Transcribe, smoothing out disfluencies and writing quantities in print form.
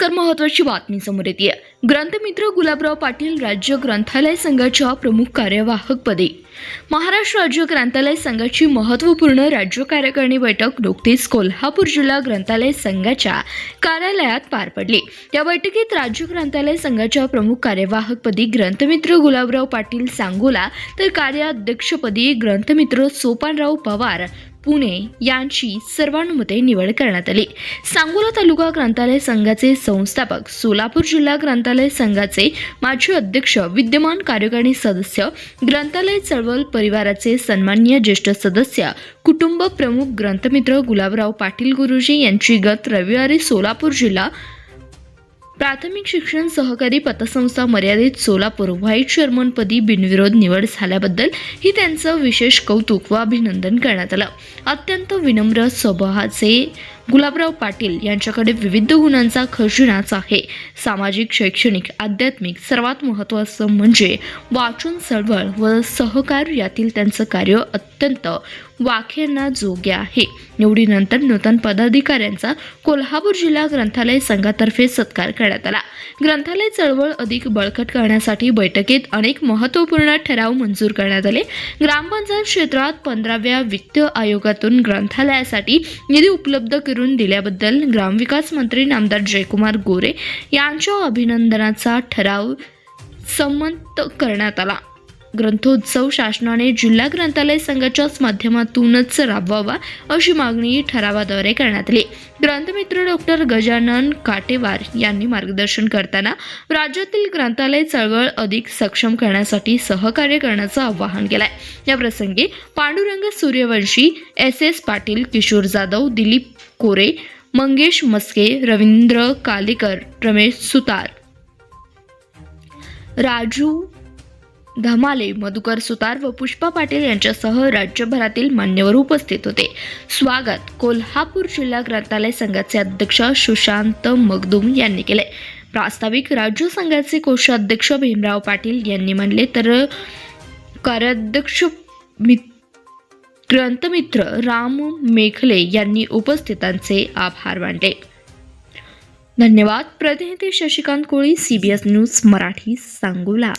नमस्कार. महत्त्वाची बातमी समोर येते. ग्रंथमित्र गुलाबराव पाटील राज्य ग्रंथालय संघाच्या प्रमुख कार्यवाहकपदी. महाराष्ट्र राज्य ग्रंथालय संघाची महत्त्वपूर्ण राज्य कार्यकारिणी बैठक नुकतीच कोल्हापूर जिल्हा ग्रंथालय संघाच्या कार्यालयात पार पडली. या बैठकीत राज्य ग्रंथालय संघाच्या प्रमुख कार्यवाहकपदी ग्रंथमित्र गुलाबराव पाटील सांगोला तर कार्याध्यक्षपदी ग्रंथमित्र सोपानराव पवार पुणे यांची सर्वानुमते निवड करण्यात आली. सांगोला तालुका ग्रंथालय संघाचे संस्थापक, सोलापूर जिल्हा ग्रंथालय संघाचे माजी अध्यक्ष, विद्यमान कार्यकारिणी सदस्य, ग्रंथालय चळवळ परिवाराचे सन्माननीय ज्येष्ठ सदस्य, कुटुंब प्रमुख ग्रंथमित्र गुलाबराव पाटील गुरुजी यांची गत रविवारी सोलापूर जिल्हा प्राथमिक शिक्षण सहकारी पतसंस्था मर्यादित सोलापूर व्हाईस चेअरमनपदी बिनविरोध निवड झाल्याबद्दल ही त्यांचं विशेष कौतुक व अभिनंदन करण्यात आलं. अत्यंत विनम्र स्वभावाचे गुलाबराव पाटील यांच्याकडे विविध गुणांचा खजिनाच आहे. सामाजिक, शैक्षणिक, आध्यात्मिक, सर्वात महत्त्वाचं म्हणजे वाचन चळवळ व सहकार यातील त्यांचं कार्य अत्यंत वाखाणण्याजोग्य आहे. निवडीनंतर नूतन पदाधिकाऱ्यांचा कोल्हापूर जिल्हा ग्रंथालय संघातर्फे सत्कार करण्यात आला. ग्रंथालय चळवळ अधिक बळकट करण्यासाठी बैठकीत अनेक महत्त्वपूर्ण ठराव मंजूर करण्यात आले. ग्रामपंचायत क्षेत्रात 15व्या वित्त आयोगातून ग्रंथालयासाठी निधी उपलब्ध करून दिल्याबद्दल ग्रामविकास मंत्री नामदार जयकुमार गोरे यांच्या अभिनंदनाचा ठराव संमत करण्यात आला. ग्रंथोत्सव शासनाने जिल्हा ग्रंथालय संघाच्याच माध्यमातूनच राबवावा अशी मागणी ठरावाद्वारे करण्यात आली. ग्रंथमित्र डॉक्टर गजानन काटेवार यांनी मार्गदर्शन करताना राज्यातील ग्रंथालय चळवळ अधिक सक्षम करण्यासाठी सहकार्य करण्याचं आवाहन केलंय. या प्रसंगी पांडुरंग सूर्यवंशी, एस पाटील, किशोर जाधव, दिलीप कोरे, मंगेश मस्के, रवींद्र कालेकर, रमेश सुतार, राजू धमाले, मधुकर सुतार व पुष्पा पाटील यांच्यासह राज्यभरातील मान्यवर उपस्थित होते. स्वागत कोल्हापूर जिल्हा ग्रंथालय संघाचे अध्यक्ष सुशांत मगदुम यांनी केले. प्रास्ताविक राज्य संघाचे कोषाध्यक्ष भीमराव पाटील यांनी मांडले तर कार्याध्यक्ष ग्रंथमित्र राम मेखले यांनी उपस्थितांचे आभार मानले. धन्यवाद. प्रतिनिधी शशिकांत कोळी, CBS न्यूज मराठी, सांगोला.